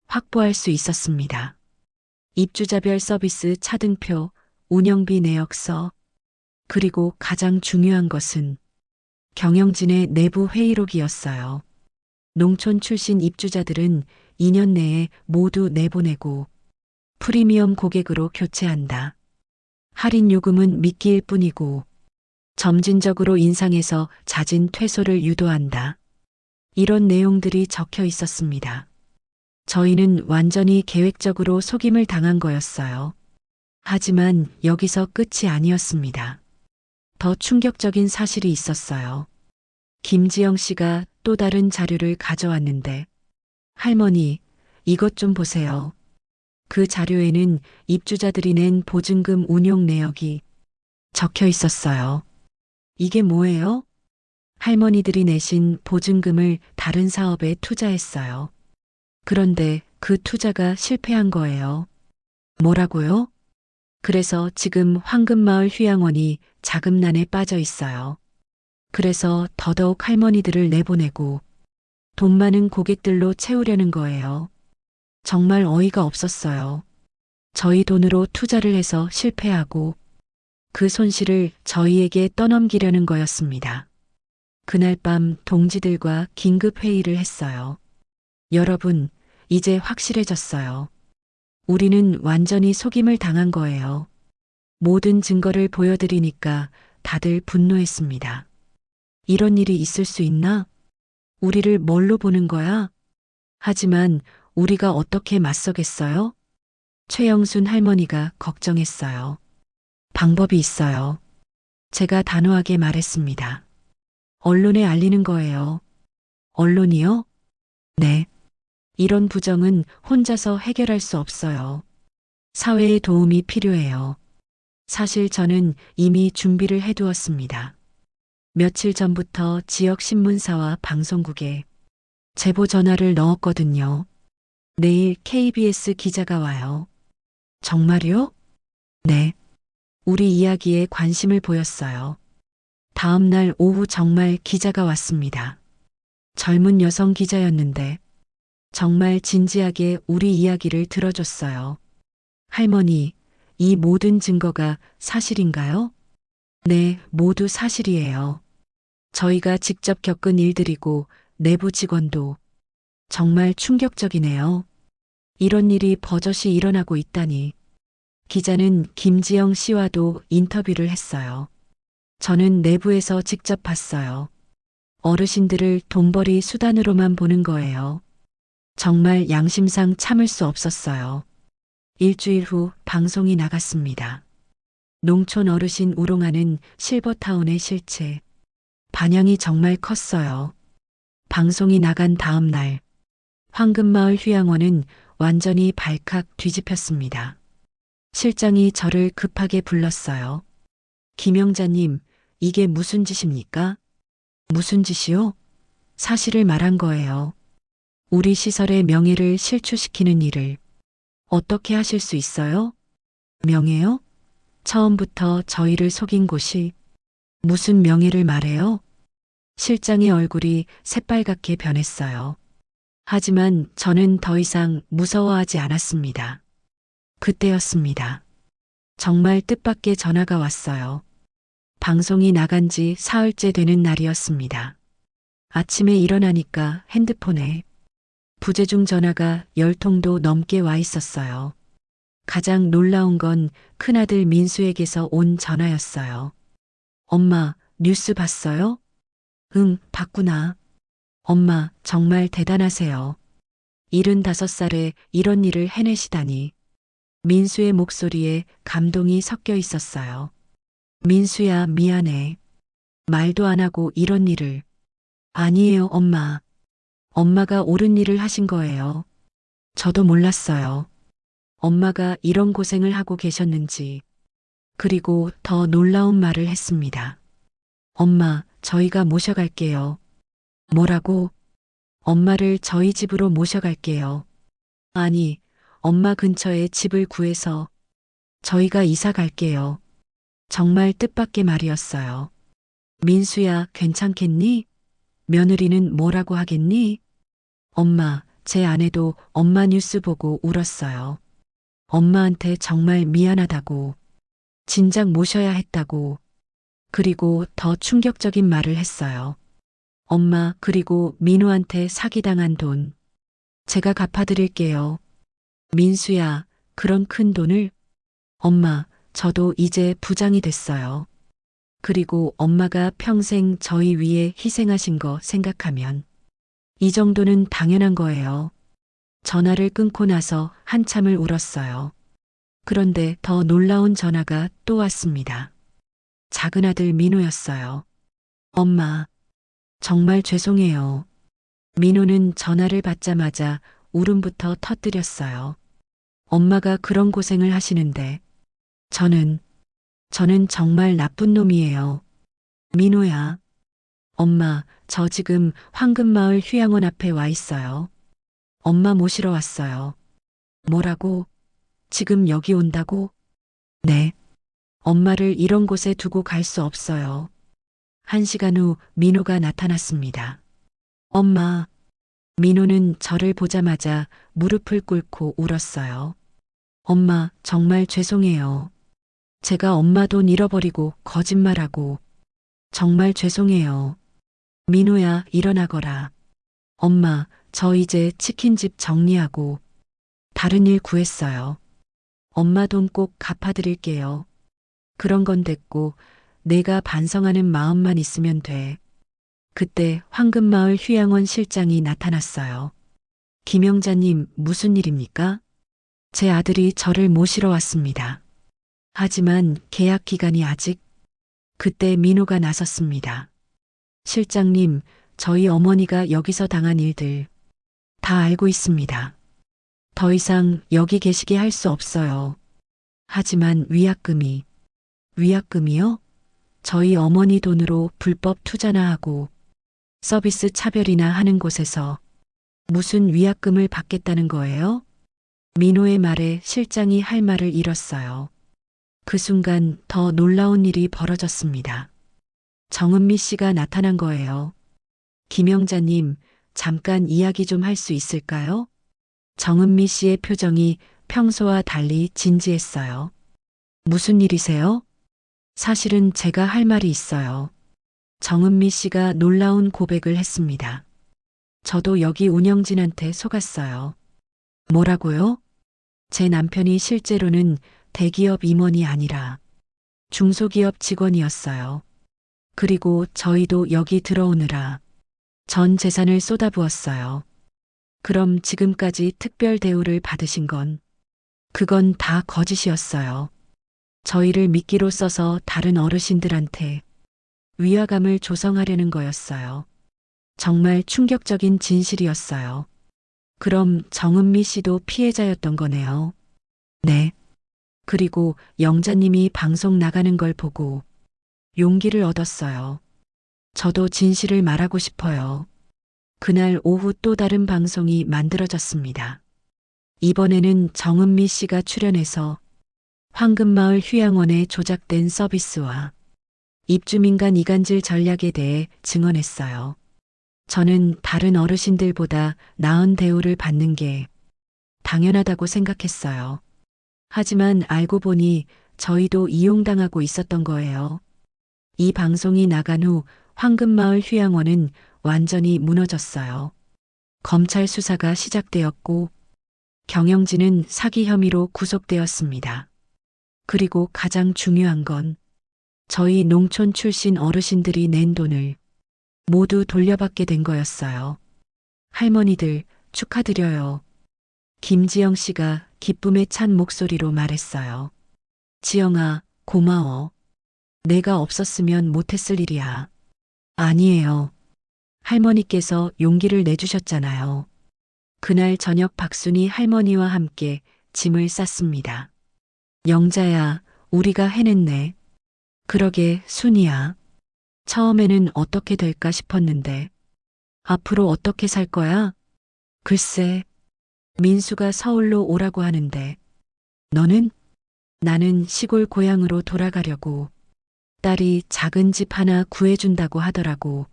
확보할 수 있었습니다. 입주자별 서비스 차등표, 운영비 내역서, 그리고 가장 중요한 것은 경영진의 내부 회의록이었어요. 농촌 출신 입주자들은 2년 내에 모두 내보내고 프리미엄 고객으로 교체한다. 할인 요금은 미끼일 뿐이고 점진적으로 인상해서 잦은 퇴소를 유도한다. 이런 내용들이 적혀 있었습니다. 저희는 완전히 계획적으로 속임을 당한 거였어요. 하지만 여기서 끝이 아니었습니다. 더 충격적인 사실이 있었어요. 김지영 씨가 또 다른 자료를 가져왔는데, 할머니, 이것 좀 보세요. 그 자료에는 입주자들이 낸 보증금 운용 내역이 적혀 있었어요. 이게 뭐예요? 할머니들이 내신 보증금을 다른 사업에 투자했어요. 그런데 그 투자가 실패한 거예요. 뭐라고요? 그래서 지금 황금마을 휴양원이 자금난에 빠져 있어요. 그래서 더더욱 할머니들을 내보내고 돈 많은 고객들로 채우려는 거예요. 정말 어이가 없었어요. 저희 돈으로 투자를 해서 실패하고 그 손실을 저희에게 떠넘기려는 거였습니다. 그날 밤 동지들과 긴급 회의를 했어요. 여러분, 이제 확실해졌어요. 우리는 완전히 속임을 당한 거예요. 모든 증거를 보여드리니까 다들 분노했습니다. 이런 일이 있을 수 있나? 우리를 뭘로 보는 거야? 하지만 우리가 어떻게 맞서겠어요? 최영순 할머니가 걱정했어요. 방법이 있어요. 제가 단호하게 말했습니다. 언론에 알리는 거예요. 언론이요? 네. 이런 부정은 혼자서 해결할 수 없어요. 사회의 도움이 필요해요. 사실 저는 이미 준비를 해두었습니다. 며칠 전부터 지역 신문사와 방송국에 제보 전화를 넣었거든요. 내일 KBS 기자가 와요. 정말요? 네. 우리 이야기에 관심을 보였어요. 다음 날 오후 정말 기자가 왔습니다. 젊은 여성 기자였는데 정말 진지하게 우리 이야기를 들어줬어요. 할머니, 이 모든 증거가 사실인가요? 네, 모두 사실이에요. 저희가 직접 겪은 일들이고 내부 직원도 정말 충격적이네요. 이런 일이 버젓이 일어나고 있다니. 기자는 김지영 씨와도 인터뷰를 했어요. 저는 내부에서 직접 봤어요. 어르신들을 돈벌이 수단으로만 보는 거예요. 정말 양심상 참을 수 없었어요. 일주일 후 방송이 나갔습니다. 농촌 어르신 우롱하는 실버타운의 실체. 반향이 정말 컸어요. 방송이 나간 다음 날, 황금마을 휴양원은 완전히 발칵 뒤집혔습니다. 실장이 저를 급하게 불렀어요. 김영자님, 이게 무슨 짓입니까? 무슨 짓이요? 사실을 말한 거예요. 우리 시설의 명예를 실추시키는 일을 어떻게 하실 수 있어요? 명예요? 처음부터 저희를 속인 곳이 무슨 명예를 말해요? 실장의 얼굴이 새빨갛게 변했어요. 하지만 저는 더 이상 무서워하지 않았습니다. 그때였습니다. 정말 뜻밖의 전화가 왔어요. 방송이 나간 지 사흘째 되는 날이었습니다. 아침에 일어나니까 핸드폰에 부재중 전화가 10통도 넘게 와 있었어요. 가장 놀라운 건 큰아들 민수에게서 온 전화였어요. 엄마, 뉴스 봤어요? 응, 봤구나. 엄마, 정말 대단하세요. 75살에 이런 일을 해내시다니. 민수의 목소리에 감동이 섞여 있었어요. 민수야, 미안해. 말도 안 하고 이런 일을. 아니에요, 엄마. 엄마가 옳은 일을 하신 거예요. 저도 몰랐어요. 엄마가 이런 고생을 하고 계셨는지. 그리고 더 놀라운 말을 했습니다. 엄마, 저희가 모셔갈게요. 뭐라고? 엄마를 저희 집으로 모셔갈게요. 아니, 엄마 근처에 집을 구해서 저희가 이사 갈게요. 정말 뜻밖의 말이었어요. 민수야, 괜찮겠니? 며느리는 뭐라고 하겠니? 엄마, 제 아내도 엄마 뉴스 보고 울었어요. 엄마한테 정말 미안하다고. 진작 모셔야 했다고. 그리고 더 충격적인 말을 했어요. 엄마, 그리고 민우한테 사기당한 돈. 제가 갚아드릴게요. 민수야, 그런 큰 돈을? 엄마, 저도 이제 부장이 됐어요. 그리고 엄마가 평생 저희 위해 희생하신 거 생각하면 이 정도는 당연한 거예요. 전화를 끊고 나서 한참을 울었어요. 그런데 더 놀라운 전화가 또 왔습니다. 작은 아들 민호였어요. 엄마, 정말 죄송해요. 민호는 전화를 받자마자 울음부터 터뜨렸어요. 엄마가 그런 고생을 하시는데 저는 정말 나쁜 놈이에요. 민호야. 엄마, 저 지금 황금마을 휴양원 앞에 와 있어요. 엄마 모시러 왔어요. 뭐라고? 지금 여기 온다고? 네. 엄마를 이런 곳에 두고 갈 수 없어요. 1시간 후 민호가 나타났습니다. 엄마. 민호는 저를 보자마자 무릎을 꿇고 울었어요. 엄마, 정말 죄송해요. 제가 엄마 돈 잃어버리고 거짓말하고 정말 죄송해요. 민호야, 일어나거라. 엄마, 저 이제 치킨집 정리하고 다른 일 구했어요. 엄마 돈 꼭 갚아드릴게요. 그런 건 됐고 내가 반성하는 마음만 있으면 돼. 그때 황금마을 휴양원 실장이 나타났어요. 김영자님, 무슨 일입니까? 제 아들이 저를 모시러 왔습니다. 하지만 계약 기간이 아직. 그때 민호가 나섰습니다. 실장님, 저희 어머니가 여기서 당한 일들 다 알고 있습니다. 더 이상 여기 계시게 할 수 없어요. 하지만 위약금이요? 저희 어머니 돈으로 불법 투자나 하고 서비스 차별이나 하는 곳에서 무슨 위약금을 받겠다는 거예요? 민호의 말에 실장이 할 말을 잃었어요. 그 순간 더 놀라운 일이 벌어졌습니다. 정은미 씨가 나타난 거예요. 김영자님, 잠깐 이야기 좀 할 수 있을까요? 정은미 씨의 표정이 평소와 달리 진지했어요. 무슨 일이세요? 사실은 제가 할 말이 있어요. 정은미 씨가 놀라운 고백을 했습니다. 저도 여기 운영진한테 속았어요. 뭐라고요? 제 남편이 실제로는 대기업 임원이 아니라 중소기업 직원이었어요. 그리고 저희도 여기 들어오느라 전 재산을 쏟아부었어요. 그럼 지금까지 특별 대우를 받으신 건 그건 다 거짓이었어요. 저희를 미끼로 써서 다른 어르신들한테 위화감을 조성하려는 거였어요. 정말 충격적인 진실이었어요. 그럼 정은미 씨도 피해자였던 거네요. 네. 그리고 영자님이 방송 나가는 걸 보고 용기를 얻었어요. 저도 진실을 말하고 싶어요. 그날 오후 또 다른 방송이 만들어졌습니다. 이번에는 정은미 씨가 출연해서 황금마을 휴양원에 조작된 서비스와 입주민 간 이간질 전략에 대해 증언했어요. 저는 다른 어르신들보다 나은 대우를 받는 게 당연하다고 생각했어요. 하지만 알고 보니 저희도 이용당하고 있었던 거예요. 이 방송이 나간 후 황금마을 휴양원은 완전히 무너졌어요. 검찰 수사가 시작되었고 경영진은 사기 혐의로 구속되었습니다. 그리고 가장 중요한 건 저희 농촌 출신 어르신들이 낸 돈을 모두 돌려받게 된 거였어요. 할머니들 축하드려요. 김지영 씨가 기쁨에 찬 목소리로 말했어요. 지영아, 고마워. 내가 없었으면 못했을 일이야. 아니에요. 할머니께서 용기를 내주셨잖아요. 그날 저녁 박순이 할머니와 함께 짐을 쌌습니다. 영자야, 우리가 해냈네. 그러게, 순이야. 처음에는 어떻게 될까 싶었는데, 앞으로 어떻게 살 거야? 글쎄, 민수가 서울로 오라고 하는데, 너는? 나는 시골 고향으로 돌아가려고. 딸이 작은 집 하나 구해준다고 하더라고.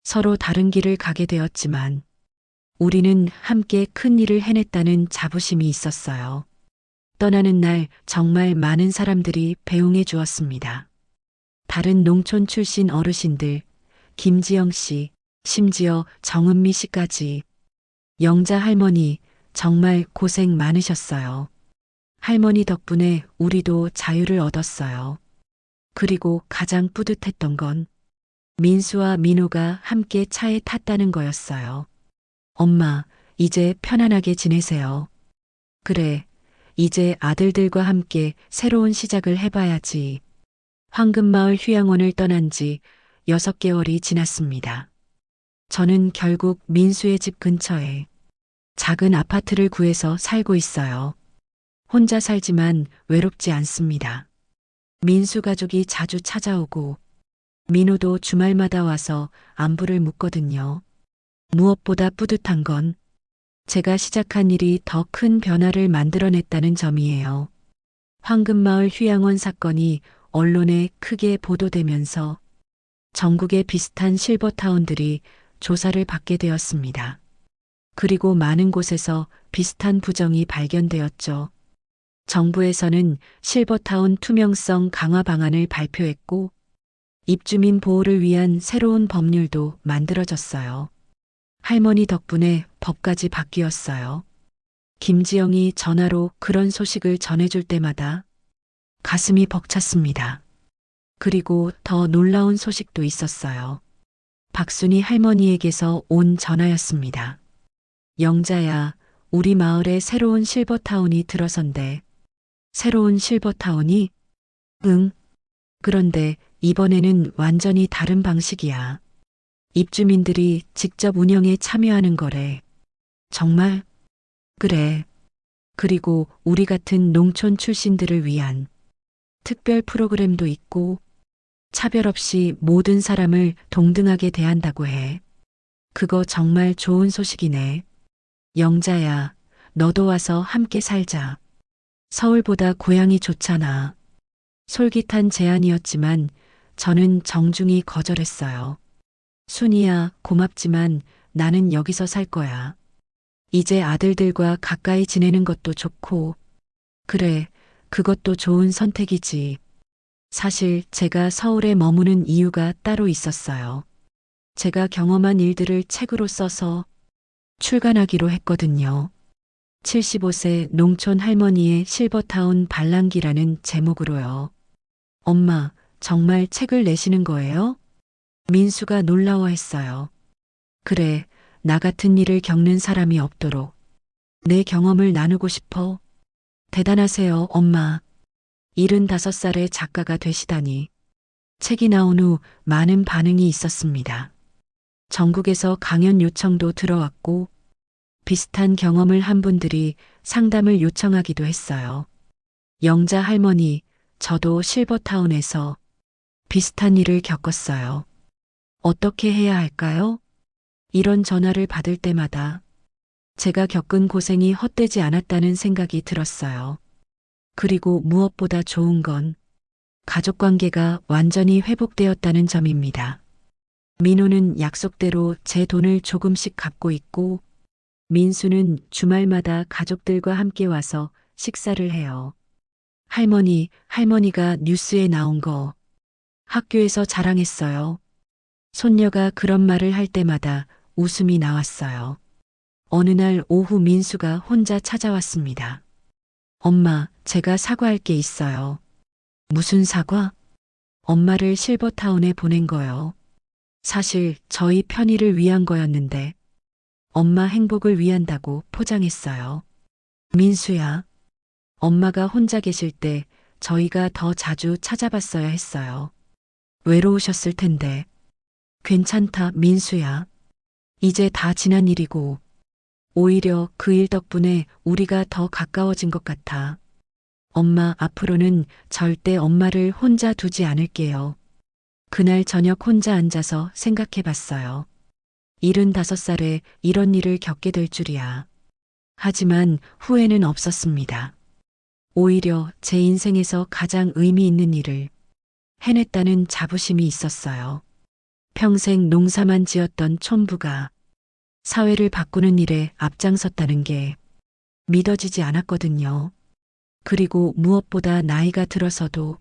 서로 다른 길을 가게 되었지만, 우리는 함께 큰 일을 해냈다는 자부심이 있었어요. 떠나는 날 정말 많은 사람들이 배웅해 주었습니다. 다른 농촌 출신 어르신들, 김지영 씨, 심지어 정은미 씨까지. 영자 할머니, 정말 고생 많으셨어요. 할머니 덕분에 우리도 자유를 얻었어요. 그리고 가장 뿌듯했던 건 민수와 민호가 함께 차에 탔다는 거였어요. 엄마, 이제 편안하게 지내세요. 그래, 이제 아들들과 함께 새로운 시작을 해봐야지. 황금마을 휴양원을 떠난 지 6개월이 지났습니다. 저는 결국 민수의 집 근처에 작은 아파트를 구해서 살고 있어요. 혼자 살지만 외롭지 않습니다. 민수 가족이 자주 찾아오고 민호도 주말마다 와서 안부를 묻거든요. 무엇보다 뿌듯한 건 제가 시작한 일이 더 큰 변화를 만들어냈다는 점이에요. 황금마을 휴양원 사건이 언론에 크게 보도되면서 전국의 비슷한 실버타운들이 조사를 받게 되었습니다. 그리고 많은 곳에서 비슷한 부정이 발견되었죠. 정부에서는 실버타운 투명성 강화 방안을 발표했고 입주민 보호를 위한 새로운 법률도 만들어졌어요. 할머니 덕분에 법까지 바뀌었어요. 김지영이 전화로 그런 소식을 전해줄 때마다 가슴이 벅찼습니다. 그리고 더 놀라운 소식도 있었어요. 박순이 할머니에게서 온 전화였습니다. 영자야, 우리 마을에 새로운 실버타운이 들어선대. 새로운 실버타운이? 응. 그런데 이번에는 완전히 다른 방식이야. 입주민들이 직접 운영에 참여하는 거래. 정말? 그래. 그리고 우리 같은 농촌 출신들을 위한 특별 프로그램도 있고 차별 없이 모든 사람을 동등하게 대한다고 해. 그거 정말 좋은 소식이네. 영자야, 너도 와서 함께 살자. 서울보다 고향이 좋잖아. 솔깃한 제안이었지만 저는 정중히 거절했어요. 순이야, 고맙지만 나는 여기서 살 거야. 이제 아들들과 가까이 지내는 것도 좋고, 그래, 그것도 좋은 선택이지. 사실 제가 서울에 머무는 이유가 따로 있었어요. 제가 경험한 일들을 책으로 써서 출간하기로 했거든요. 75세 농촌 할머니의 실버타운 발랑기라는 제목으로요. 엄마, 정말 책을 내시는 거예요? 민수가 놀라워했어요. 그래, 나 같은 일을 겪는 사람이 없도록 내 경험을 나누고 싶어. 대단하세요, 엄마. 75살의 작가가 되시다니. 책이 나온 후 많은 반응이 있었습니다. 전국에서 강연 요청도 들어왔고 비슷한 경험을 한 분들이 상담을 요청하기도 했어요. 영자 할머니, 저도 실버타운에서 비슷한 일을 겪었어요. 어떻게 해야 할까요? 이런 전화를 받을 때마다 제가 겪은 고생이 헛되지 않았다는 생각이 들었어요. 그리고 무엇보다 좋은 건 가족 관계가 완전히 회복되었다는 점입니다. 민호는 약속대로 제 돈을 조금씩 갚고 있고 민수는 주말마다 가족들과 함께 와서 식사를 해요. 할머니가 뉴스에 나온 거 학교에서 자랑했어요. 손녀가 그런 말을 할 때마다 웃음이 나왔어요. 어느 날 오후 민수가 혼자 찾아왔습니다. 엄마, 제가 사과할 게 있어요. 무슨 사과? 엄마를 실버타운에 보낸 거요. 사실 저희 편의를 위한 거였는데 엄마 행복을 위한다고 포장했어요. 민수야, 엄마가 혼자 계실 때 저희가 더 자주 찾아봤어야 했어요. 외로우셨을 텐데. 괜찮다, 민수야. 이제 다 지난 일이고 오히려 그 일 덕분에 우리가 더 가까워진 것 같아. 엄마, 앞으로는 절대 엄마를 혼자 두지 않을게요. 그날 저녁 혼자 앉아서 생각해 봤어요. 75살에 이런 일을 겪게 될 줄이야. 하지만 후회는 없었습니다. 오히려 제 인생에서 가장 의미 있는 일을 해냈다는 자부심이 있었어요. 평생 농사만 지었던 촌부가 사회를 바꾸는 일에 앞장섰다는 게 믿어지지 않았거든요. 그리고 무엇보다 나이가 들어서도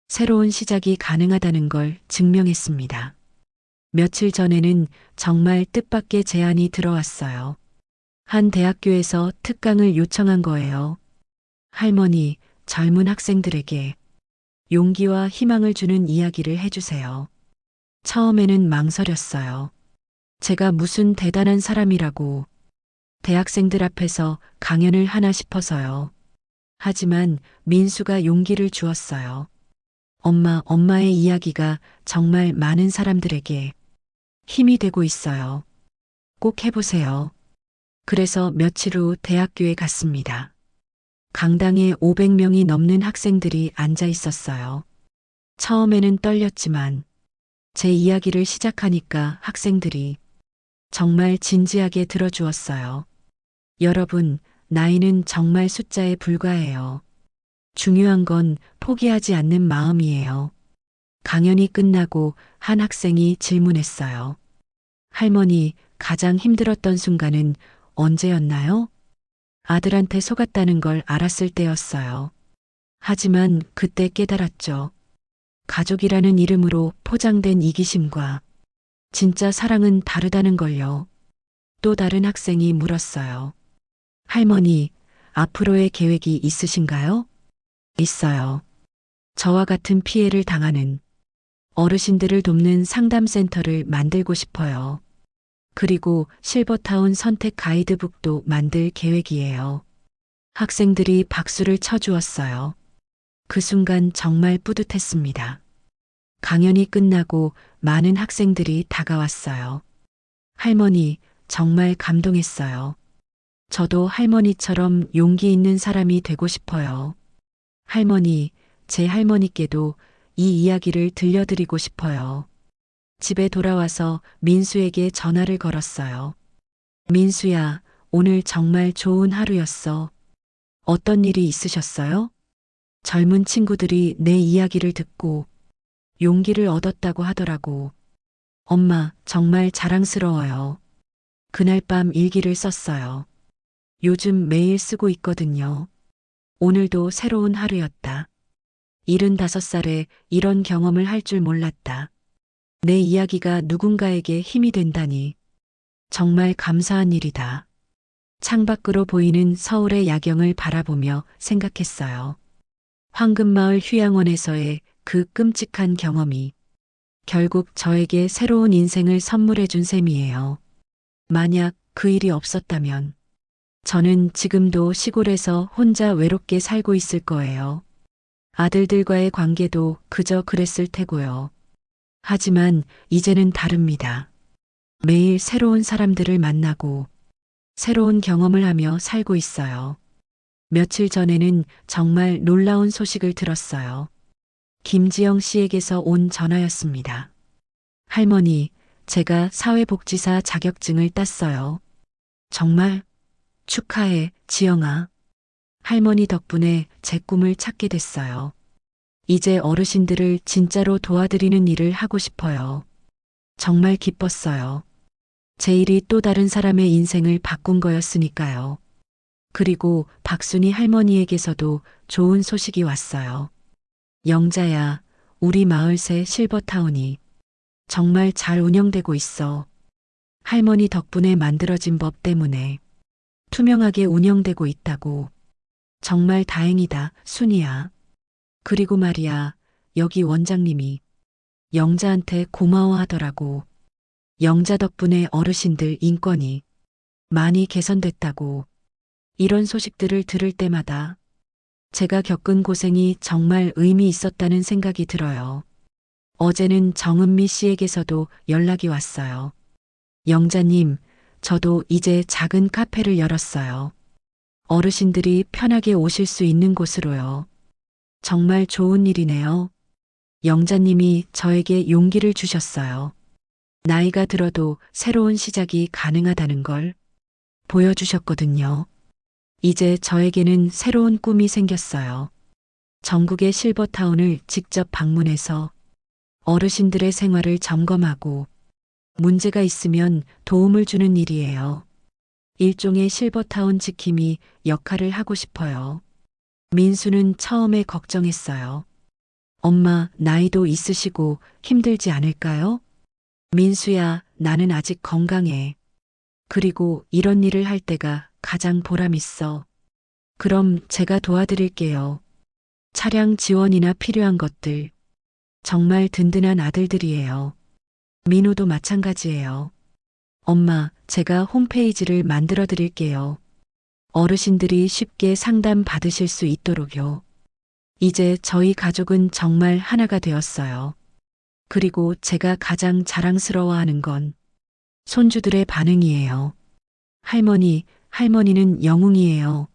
새로운 시작이 가능하다는 걸 증명했습니다. 며칠 전에는 정말 뜻밖의 제안이 들어왔어요. 한 대학교에서 특강을 요청한 거예요. 할머니, 젊은 학생들에게 용기와 희망을 주는 이야기를 해주세요. 처음에는 망설였어요. 제가 무슨 대단한 사람이라고 대학생들 앞에서 강연을 하나 싶어서요. 하지만 민수가 용기를 주었어요. 엄마의 이야기가 정말 많은 사람들에게 힘이 되고 있어요. 꼭 해보세요. 그래서 며칠 후 대학교에 갔습니다. 강당에 500명이 넘는 학생들이 앉아 있었어요. 처음에는 떨렸지만 제 이야기를 시작하니까 학생들이 정말 진지하게 들어주었어요. 여러분, 나이는 정말 숫자에 불과해요. 중요한 건 포기하지 않는 마음이에요. 강연이 끝나고 한 학생이 질문했어요. 할머니, 가장 힘들었던 순간은 언제였나요? 아들한테 속았다는 걸 알았을 때였어요. 하지만 그때 깨달았죠. 가족이라는 이름으로 포장된 이기심과 진짜 사랑은 다르다는 걸요. 또 다른 학생이 물었어요. 할머니, 앞으로의 계획이 있으신가요? 있어요. 저와 같은 피해를 당하는 어르신들을 돕는 상담센터를 만들고 싶어요. 그리고 실버타운 선택 가이드북도 만들 계획이에요. 학생들이 박수를 쳐주었어요. 그 순간 정말 뿌듯했습니다. 강연이 끝나고 많은 학생들이 다가왔어요. 할머니, 정말 감동했어요. 저도 할머니처럼 용기 있는 사람이 되고 싶어요. 할머니, 제 할머니께도 이 이야기를 들려드리고 싶어요. 집에 돌아와서 민수에게 전화를 걸었어요. 민수야, 오늘 정말 좋은 하루였어. 어떤 일이 있으셨어요? 젊은 친구들이 내 이야기를 듣고 용기를 얻었다고 하더라고. 엄마, 정말 자랑스러워요. 그날 밤 일기를 썼어요. 요즘 매일 쓰고 있거든요. 오늘도 새로운 하루였다. 75살에 이런 경험을 할 줄 몰랐다. 내 이야기가 누군가에게 힘이 된다니. 정말 감사한 일이다. 창밖으로 보이는 서울의 야경을 바라보며 생각했어요. 황금마을 휴양원에서의 그 끔찍한 경험이 결국 저에게 새로운 인생을 선물해 준 셈이에요. 만약 그 일이 없었다면 저는 지금도 시골에서 혼자 외롭게 살고 있을 거예요. 아들들과의 관계도 그저 그랬을 테고요. 하지만 이제는 다릅니다. 매일 새로운 사람들을 만나고 새로운 경험을 하며 살고 있어요. 며칠 전에는 정말 놀라운 소식을 들었어요. 김지영 씨에게서 온 전화였습니다. 할머니, 제가 사회복지사 자격증을 땄어요. 정말 축하해, 지영아. 할머니 덕분에 제 꿈을 찾게 됐어요. 이제 어르신들을 진짜로 도와드리는 일을 하고 싶어요. 정말 기뻤어요. 제 일이 또 다른 사람의 인생을 바꾼 거였으니까요. 그리고 박순희 할머니에게서도 좋은 소식이 왔어요. 영자야, 우리 마을 새 실버타운이 정말 잘 운영되고 있어. 할머니 덕분에 만들어진 법 때문에 투명하게 운영되고 있다고. 정말 다행이다, 순이야. 그리고 말이야, 여기 원장님이 영자한테 고마워하더라고. 영자 덕분에 어르신들 인권이 많이 개선됐다고. 이런 소식들을 들을 때마다 제가 겪은 고생이 정말 의미 있었다는 생각이 들어요. 어제는 정은미 씨에게서도 연락이 왔어요. 영자님, 저도 이제 작은 카페를 열었어요. 어르신들이 편하게 오실 수 있는 곳으로요. 정말 좋은 일이네요. 영자님이 저에게 용기를 주셨어요. 나이가 들어도 새로운 시작이 가능하다는 걸 보여주셨거든요. 이제 저에게는 새로운 꿈이 생겼어요. 전국의 실버타운을 직접 방문해서 어르신들의 생활을 점검하고 문제가 있으면 도움을 주는 일이에요. 일종의 실버타운 지킴이 역할을 하고 싶어요. 민수는 처음에 걱정했어요. 엄마, 나이도 있으시고 힘들지 않을까요? 민수야, 나는 아직 건강해. 그리고 이런 일을 할 때가 가장 보람 있어. 그럼 제가 도와드릴게요. 차량 지원이나 필요한 것들. 정말 든든한 아들들이에요. 민우도 마찬가지예요. 엄마, 제가 홈페이지를 만들어 드릴게요. 어르신들이 쉽게 상담 받으실 수 있도록요. 이제 저희 가족은 정말 하나가 되었어요. 그리고 제가 가장 자랑스러워하는 건 손주들의 반응이에요. 할머니, 할머니는 영웅이에요.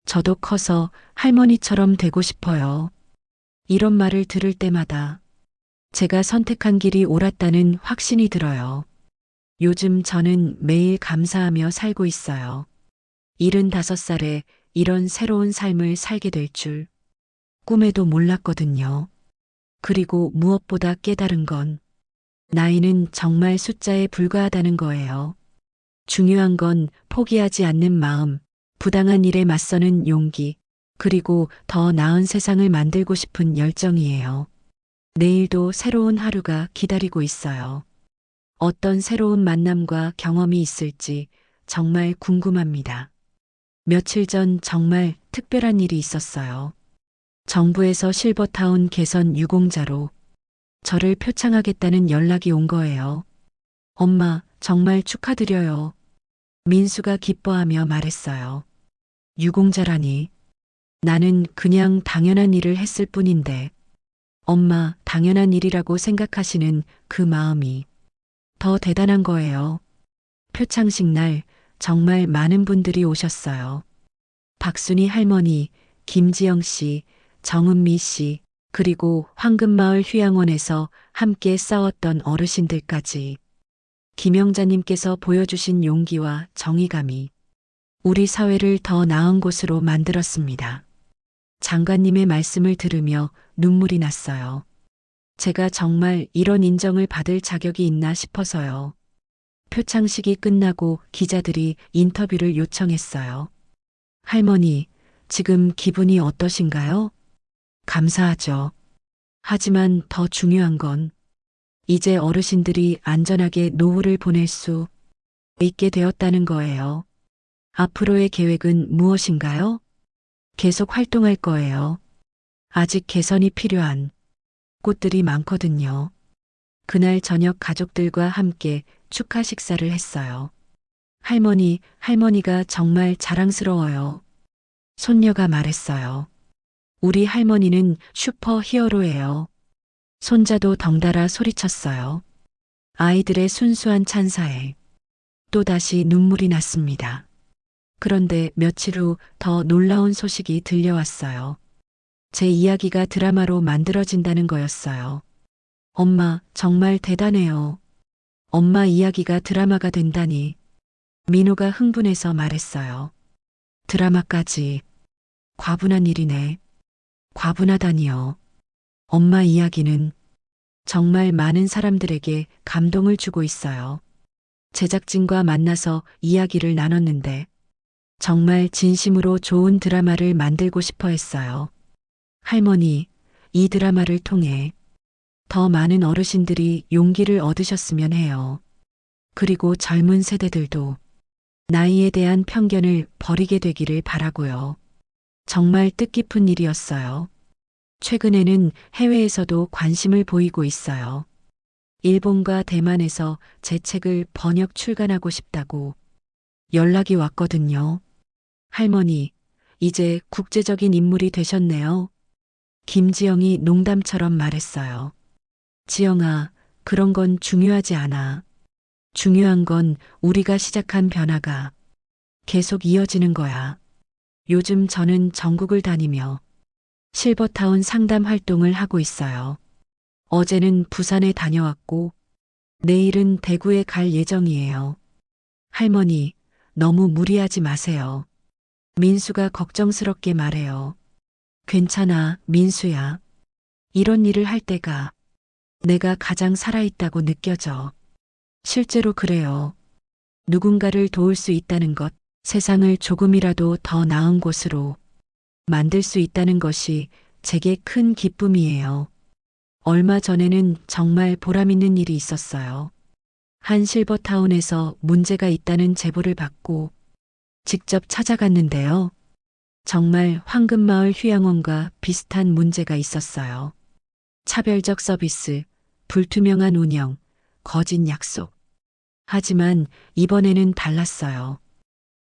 저도 커서 할머니처럼 되고 싶어요. 이런 말을 들을 때마다 제가 선택한 길이 옳았다는 확신이 들어요. 요즘 저는 매일 감사하며 살고 있어요. 75살에 이런 새로운 삶을 살게 될 줄 꿈에도 몰랐거든요. 그리고 무엇보다 깨달은 건 나이는 정말 숫자에 불과하다는 거예요. 중요한 건 포기하지 않는 마음, 부당한 일에 맞서는 용기, 그리고 더 나은 세상을 만들고 싶은 열정이에요. 내일도 새로운 하루가 기다리고 있어요. 어떤 새로운 만남과 경험이 있을지 정말 궁금합니다. 며칠 전 정말 특별한 일이 있었어요. 정부에서 실버타운 개선 유공자로 저를 표창하겠다는 연락이 온 거예요. 엄마, 정말 축하드려요. 민수가 기뻐하며 말했어요. 유공자라니. 나는 그냥 당연한 일을 했을 뿐인데, 엄마, 당연한 일이라고 생각하시는 그 마음이 더 대단한 거예요. 표창식 날 정말 많은 분들이 오셨어요. 박순희 할머니, 김지영 씨, 정은미 씨, 그리고 황금마을 휴양원에서 함께 싸웠던 어르신들까지. 김영자님께서 보여주신 용기와 정의감이 우리 사회를 더 나은 곳으로 만들었습니다. 장관님의 말씀을 들으며 눈물이 났어요. 제가 정말 이런 인정을 받을 자격이 있나 싶어서요. 표창식이 끝나고 기자들이 인터뷰를 요청했어요. 할머니, 지금 기분이 어떠신가요? 감사하죠. 하지만 더 중요한 건 이제 어르신들이 안전하게 노후를 보낼 수 있게 되었다는 거예요. 앞으로의 계획은 무엇인가요? 계속 활동할 거예요. 아직 개선이 필요한 곳들이 많거든요. 그날 저녁 가족들과 함께 축하 식사를 했어요. 할머니가 정말 자랑스러워요. 손녀가 말했어요. 우리 할머니는 슈퍼 히어로예요. 손자도 덩달아 소리쳤어요. 아이들의 순수한 찬사에 또다시 눈물이 났습니다. 그런데 며칠 후 더 놀라운 소식이 들려왔어요. 제 이야기가 드라마로 만들어진다는 거였어요. 엄마, 정말 대단해요. 엄마 이야기가 드라마가 된다니. 민호가 흥분해서 말했어요. 드라마까지. 과분한 일이네. 과분하다니요. 엄마 이야기는 정말 많은 사람들에게 감동을 주고 있어요. 제작진과 만나서 이야기를 나눴는데 정말 진심으로 좋은 드라마를 만들고 싶어 했어요. 할머니, 이 드라마를 통해 더 많은 어르신들이 용기를 얻으셨으면 해요. 그리고 젊은 세대들도 나이에 대한 편견을 버리게 되기를 바라고요. 정말 뜻깊은 일이었어요. 최근에는 해외에서도 관심을 보이고 있어요. 일본과 대만에서 제 책을 번역 출간하고 싶다고 연락이 왔거든요. 할머니, 이제 국제적인 인물이 되셨네요. 김지영이 농담처럼 말했어요. 지영아, 그런 건 중요하지 않아. 중요한 건 우리가 시작한 변화가 계속 이어지는 거야. 요즘 저는 전국을 다니며 실버타운 상담 활동을 하고 있어요. 어제는 부산에 다녀왔고 내일은 대구에 갈 예정이에요. 할머니, 너무 무리하지 마세요. 민수가 걱정스럽게 말해요. 괜찮아, 민수야. 이런 일을 할 때가 내가 가장 살아있다고 느껴져. 실제로 그래요. 누군가를 도울 수 있다는 것, 세상을 조금이라도 더 나은 곳으로 만들 수 있다는 것이 제게 큰 기쁨이에요. 얼마 전에는 정말 보람있는 일이 있었어요. 한 실버타운에서 문제가 있다는 제보를 받고 직접 찾아갔는데요. 정말 황금마을 휴양원과 비슷한 문제가 있었어요. 차별적 서비스, 불투명한 운영, 거짓 약속. 하지만 이번에는 달랐어요.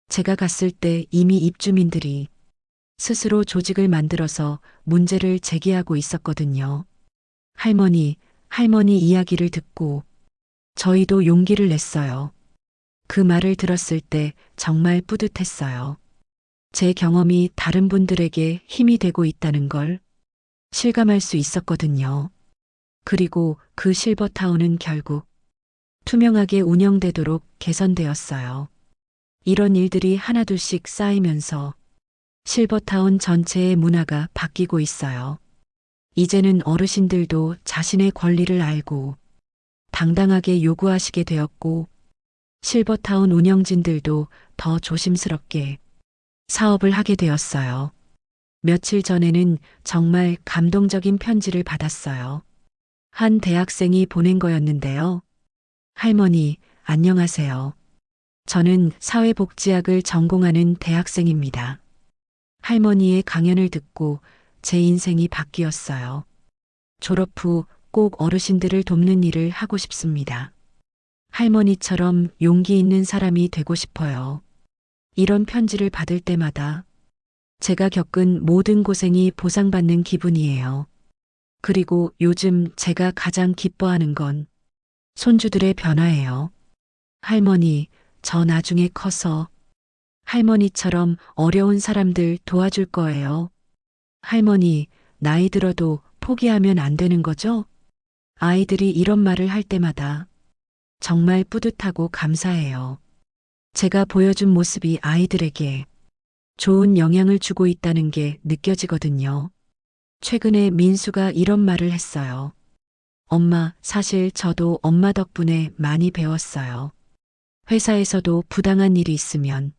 제가 갔을 때 이미 입주민들이 스스로 조직을 만들어서 문제를 제기하고 있었거든요. 할머니 이야기를 듣고 저희도 용기를 냈어요. 그 말을 들었을 때 정말 뿌듯했어요. 제 경험이 다른 분들에게 힘이 되고 있다는 걸 실감할 수 있었거든요. 그리고 그 실버타운은 결국 투명하게 운영되도록 개선되었어요. 이런 일들이 하나둘씩 쌓이면서 실버타운 전체의 문화가 바뀌고 있어요. 이제는 어르신들도 자신의 권리를 알고 당당하게 요구하시게 되었고 실버타운 운영진들도 더 조심스럽게 사업을 하게 되었어요. 며칠 전에는 정말 감동적인 편지를 받았어요. 한 대학생이 보낸 거였는데요. 할머니, 안녕하세요. 저는 사회복지학을 전공하는 대학생입니다. 할머니의 강연을 듣고 제 인생이 바뀌었어요. 졸업 후 꼭 어르신들을 돕는 일을 하고 싶습니다. 할머니처럼 용기 있는 사람이 되고 싶어요. 이런 편지를 받을 때마다 제가 겪은 모든 고생이 보상받는 기분이에요. 그리고 요즘 제가 가장 기뻐하는 건 손주들의 변화예요. 할머니, 저 나중에 커서 할머니처럼 어려운 사람들 도와줄 거예요. 할머니, 나이 들어도 포기하면 안 되는 거죠? 아이들이 이런 말을 할 때마다 정말 뿌듯하고 감사해요. 제가 보여준 모습이 아이들에게 좋은 영향을 주고 있다는 게 느껴지거든요. 최근에 민수가 이런 말을 했어요. 엄마, 사실 저도 엄마 덕분에 많이 배웠어요. 회사에서도 부당한 일이 있으면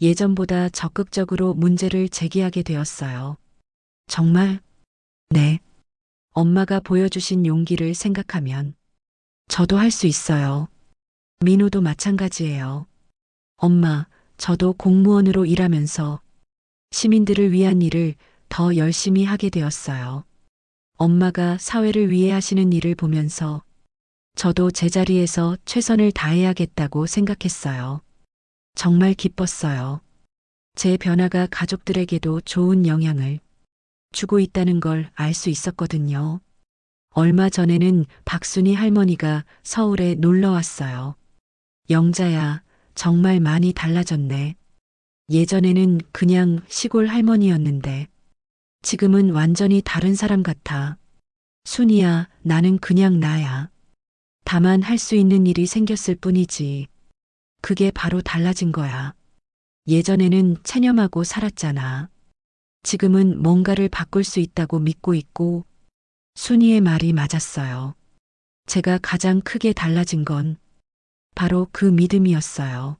예전보다 적극적으로 문제를 제기하게 되었어요. 정말? 네. 엄마가 보여주신 용기를 생각하면 저도 할 수 있어요. 민호도 마찬가지예요. 엄마, 저도 공무원으로 일하면서 시민들을 위한 일을 더 열심히 하게 되었어요. 엄마가 사회를 위해 하시는 일을 보면서 저도 제자리에서 최선을 다해야겠다고 생각했어요. 정말 기뻤어요. 제 변화가 가족들에게도 좋은 영향을 주고 있다는 걸 알 수 있었거든요. 얼마 전에는 박순희 할머니가 서울에 놀러 왔어요. 영자야, 정말 많이 달라졌네. 예전에는 그냥 시골 할머니였는데 지금은 완전히 다른 사람 같아. 순이야, 나는 그냥 나야. 다만 할 수 있는 일이 생겼을 뿐이지. 그게 바로 달라진 거야. 예전에는 체념하고 살았잖아. 지금은 뭔가를 바꿀 수 있다고 믿고 있고, 순이의 말이 맞았어요. 제가 가장 크게 달라진 건 바로 그 믿음이었어요.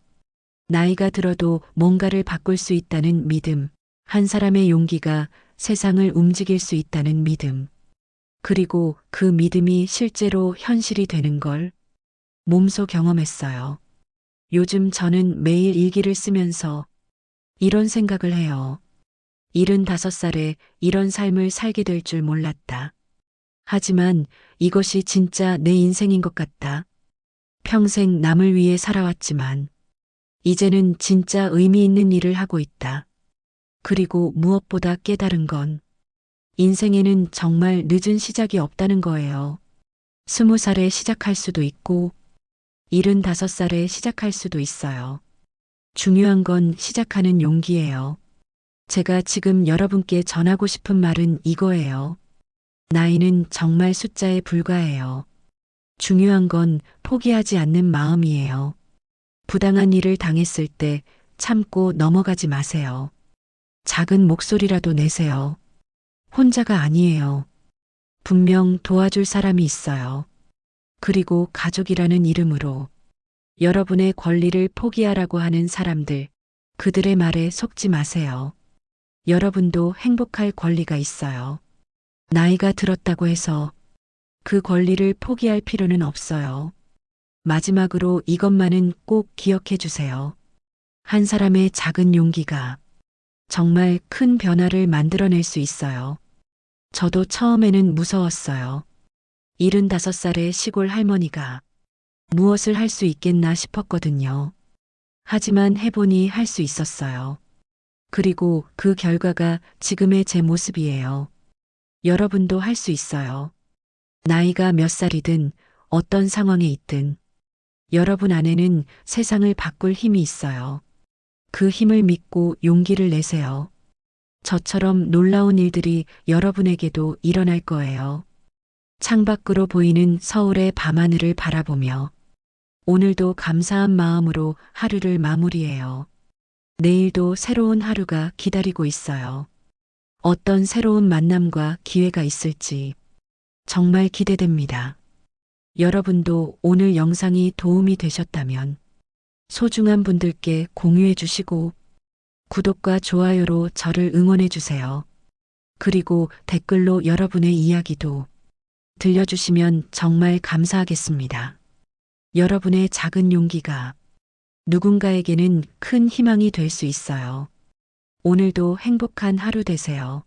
나이가 들어도 뭔가를 바꿀 수 있다는 믿음, 한 사람의 용기가 세상을 움직일 수 있다는 믿음, 그리고 그 믿음이 실제로 현실이 되는 걸 몸소 경험했어요. 요즘 저는 매일 일기를 쓰면서 이런 생각을 해요. 75살에 이런 삶을 살게 될 줄 몰랐다. 하지만 이것이 진짜 내 인생인 것 같다. 평생 남을 위해 살아왔지만 이제는 진짜 의미 있는 일을 하고 있다. 그리고 무엇보다 깨달은 건 인생에는 정말 늦은 시작이 없다는 거예요. 20살에 시작할 수도 있고 75살에 시작할 수도 있어요. 중요한 건 시작하는 용기예요. 제가 지금 여러분께 전하고 싶은 말은 이거예요. 나이는 정말 숫자에 불과해요. 중요한 건 포기하지 않는 마음이에요. 부당한 일을 당했을 때 참고 넘어가지 마세요. 작은 목소리라도 내세요. 혼자가 아니에요. 분명 도와줄 사람이 있어요. 그리고 가족이라는 이름으로 여러분의 권리를 포기하라고 하는 사람들, 그들의 말에 속지 마세요. 여러분도 행복할 권리가 있어요. 나이가 들었다고 해서 그 권리를 포기할 필요는 없어요. 마지막으로 이것만은 꼭 기억해 주세요. 한 사람의 작은 용기가 정말 큰 변화를 만들어낼 수 있어요. 저도 처음에는 무서웠어요. 75살의 시골 할머니가 무엇을 할 수 있겠나 싶었거든요. 하지만 해보니 할 수 있었어요. 그리고 그 결과가 지금의 제 모습이에요. 여러분도 할 수 있어요. 나이가 몇 살이든 어떤 상황에 있든 여러분 안에는 세상을 바꿀 힘이 있어요. 그 힘을 믿고 용기를 내세요. 저처럼 놀라운 일들이 여러분에게도 일어날 거예요. 창밖으로 보이는 서울의 밤하늘을 바라보며 오늘도 감사한 마음으로 하루를 마무리해요. 내일도 새로운 하루가 기다리고 있어요. 어떤 새로운 만남과 기회가 있을지 정말 기대됩니다. 여러분도 오늘 영상이 도움이 되셨다면 소중한 분들께 공유해 주시고 구독과 좋아요로 저를 응원해 주세요. 그리고 댓글로 여러분의 이야기도 들려주시면 정말 감사하겠습니다. 여러분의 작은 용기가 누군가에게는 큰 희망이 될 수 있어요. 오늘도 행복한 하루 되세요.